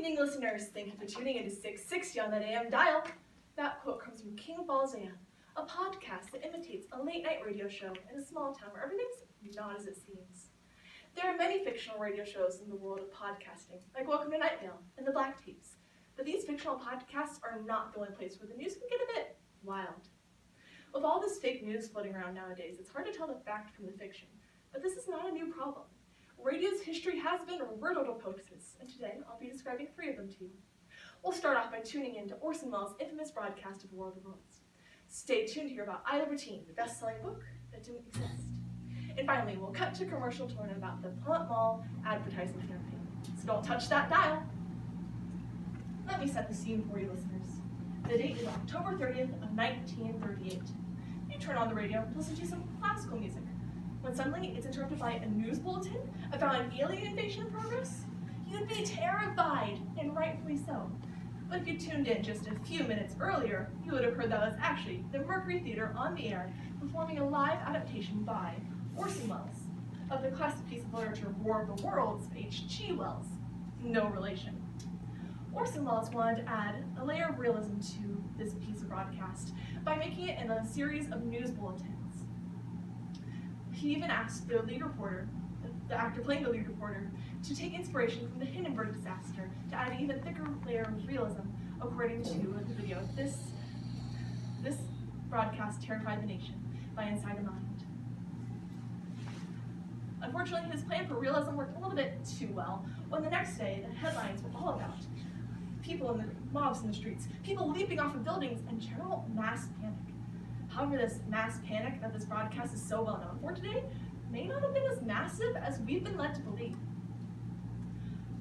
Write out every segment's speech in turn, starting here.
evening, listeners. Thank you for tuning into 660 on that AM dial. That quote comes from King Falls AM, a podcast that imitates a late-night radio show in a small town where everything's not as it seems. There are many fictional radio shows in the world of podcasting, like Welcome to Night Vale and The Black Tapes. But these fictional podcasts are not the only place where the news can get a bit wild. With all this fake news floating around nowadays, it's hard to tell the fact from the fiction. But this is not a new problem. Radio's history has been riddled with hoaxes, and today I'll be describing 3 of them to you. We'll start off by tuning in to Orson Welles' infamous broadcast of War of the Worlds. Stay tuned to hear about Isla Routine, the best-selling book that didn't exist. And finally, we'll cut to commercial to learn about the Plymouth Mall advertising campaign. So don't touch that dial. Let me set the scene for you, listeners. The date is October 30th of 1938. You turn on the radio to listen to some classical music, when suddenly it's interrupted by a news bulletin about an alien invasion in progress. You'd be terrified, and rightfully so. But if you tuned in just a few minutes earlier, you would have heard that was actually the Mercury Theater on the air performing a live adaptation by Orson Welles of the classic piece of literature War of the Worlds by H.G. Wells. No relation. Orson Welles wanted to add a layer of realism to this piece of broadcast by making it in a series of news bulletins. He even asked the lead reporter, the actor playing the lead reporter, to take inspiration from the Hindenburg disaster to add an even thicker layer of realism. According to the video, this broadcast terrified the nation by Inside a Mind. Unfortunately, his plan for realism worked a little bit too well when the next day the headlines were all about people in the mobs in the streets, people leaping off of buildings, and general mass panic. However, this mass panic that this broadcast is so well known for today may not have been as massive as we've been led to believe.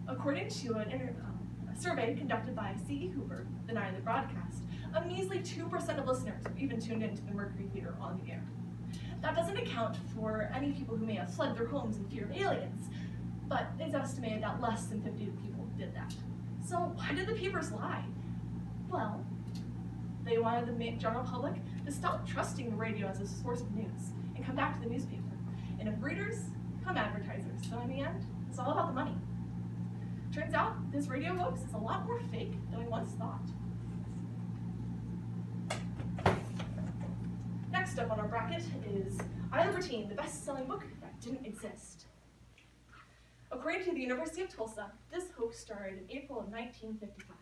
According to a survey conducted by C.E. Hoover the night of the broadcast, a measly 2% of listeners even tuned into the Mercury Theater on the air. That doesn't account for any people who may have fled their homes in fear of aliens, but it's estimated that less than 50 people did that. So why did the papers lie? Well, they wanted the general public to stop trusting the radio as a source of news and come back to the newspaper. And if readers, come advertisers. So in the end, it's all about the money. Turns out this radio hoax is a lot more fake than we once thought. Next up on our bracket is Isla Routine, the best-selling book that didn't exist. According to the University of Tulsa, this hoax started in April of 1955.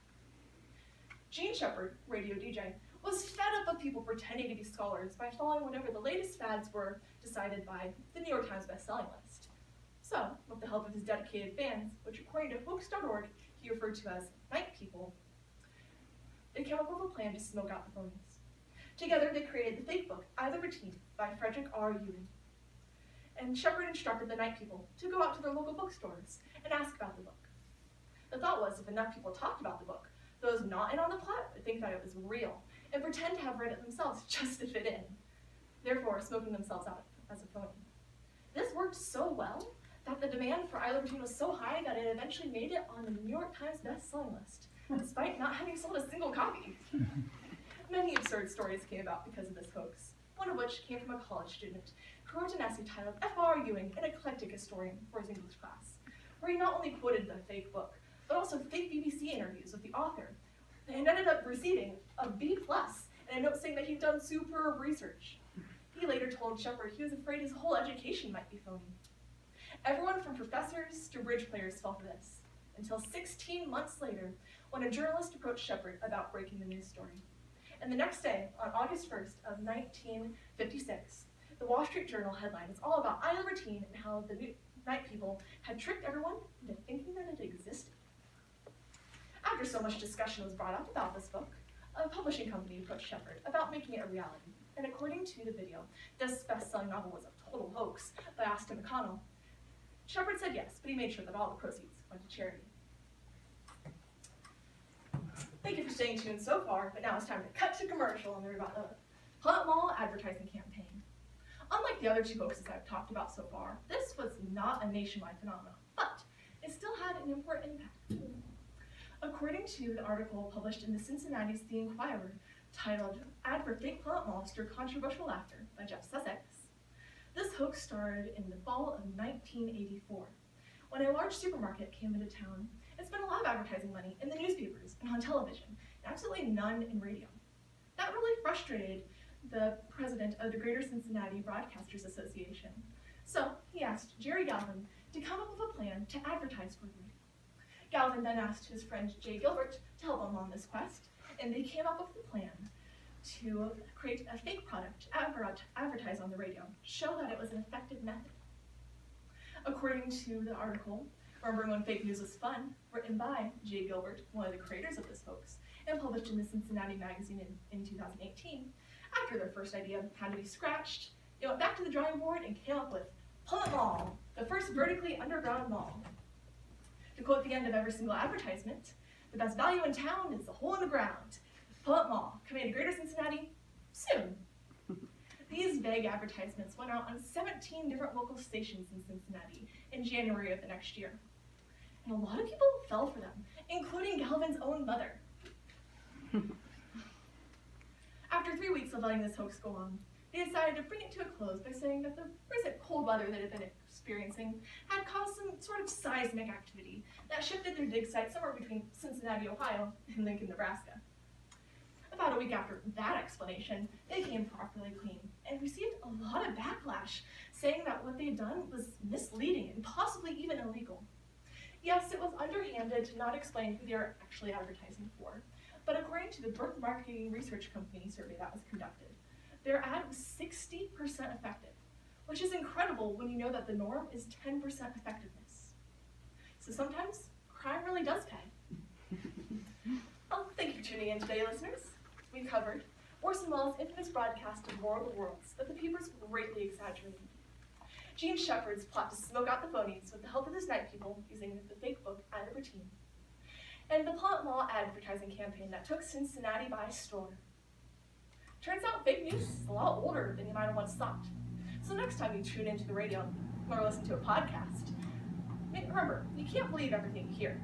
Gene Shepard, radio DJ, was fed up of people pretending to be scholars by following whatever the latest fads were decided by the New York Times best-selling list. So, with the help of his dedicated fans, which according to hoax.org he referred to as night people, they came up with a plan to smoke out the phonies. Together they created the fake book, Isla Routine, by Frederick R. Ewing. And Shepard instructed the night people to go out to their local bookstores and ask about the book. The thought was if enough people talked about the book, those not in on the plot would think that it was real and pretend to have read it themselves just to fit in, therefore smoking themselves out as a phony. This worked so well that the demand for Isla Routine was so high that it eventually made it on the New York Times best-selling list, despite not having sold a single copy. Many absurd stories came about because of this hoax, one of which came from a college student who wrote an essay titled F.R. Ewing, an Eclectic Historian, for his English class, where he not only quoted the fake book, but also fake BBC interviews with the author, and ended up receiving a B+ and a note saying that he'd done superb research. He later told Shepard he was afraid his whole education might be phony. Everyone from professors to bridge players fell for this, until 16 months later, when a journalist approached Shepard about breaking the news story. And the next day, on August 1st of 1956, the Wall Street Journal headline was all about Isla Routine and how the night people had tricked everyone into thinking that it existed. After so much discussion was brought up about this book, a publishing company approached Shepard about making it a reality. And according to the video, this best-selling novel was a total hoax by Austin McConnell. Shepard said yes, but he made sure that all the proceeds went to charity. Thank you for staying tuned so far, but now it's time to cut to commercial and learn about the Plymouth Mall advertising campaign. Unlike the other 2 hoaxes I've talked about so far, this was not a nationwide phenomenon, but it still had an important impact. According to the article published in the Cincinnati's The Inquirer, titled Ad for Fake Plymouth Mall Stirred Controversial Laughter by Jeff Sussex, this hoax started in the fall of 1984, when a large supermarket came into town and spent a lot of advertising money in the newspapers and on television, and absolutely none in radio. That really frustrated the president of the Greater Cincinnati Broadcasters Association. So he asked Jerry Galvin to come up with a plan to advertise for the radio. Galvin then asked his friend Jay Gilbert to help him on this quest, and they came up with a plan to create a fake product to advertise on the radio, show that it was an effective method. According to the article, Remembering When Fake News Was Fun, written by Jay Gilbert, one of the creators of this hoax, and published in the Cincinnati Magazine in 2018, after their first idea had to be scratched, they went back to the drawing board and came up with Plymouth Mall, the first vertically underground mall. To quote the end of every single advertisement, the best value in town is the hole in the ground. Plymouth Mall, coming to Greater Cincinnati soon. These vague advertisements went out on 17 different local stations in Cincinnati in January of the next year. And a lot of people fell for them, including Galvin's own mother. After 3 weeks of letting this hoax go on, they decided to bring it to a close by saying that the recent cold weather that it had been experiencing had caused some sort of seismic activity that shifted their dig site somewhere between Cincinnati, Ohio, and Lincoln, Nebraska. About a week after that explanation, they came properly clean and received a lot of backlash, saying that what they had done was misleading and possibly even illegal. Yes, it was underhanded to not explain who they were actually advertising for, but according to the Brook Marketing Research Company survey that was conducted, their ad was 60% effective, which is incredible when you know that the norm is 10% effectiveness. So sometimes crime really does pay. Well, thank you for tuning in today, listeners. We covered Orson Welles' infamous broadcast of War of the Worlds that the papers greatly exaggerated. Gene Shepard's plot to smoke out the phonies with the help of his night people using the fake book I Libertine, and the Plymouth Mall advertising campaign that took Cincinnati by storm. Turns out fake news is a lot older than you might have once thought. So next time you tune into the radio or listen to a podcast, remember, you can't believe everything you hear.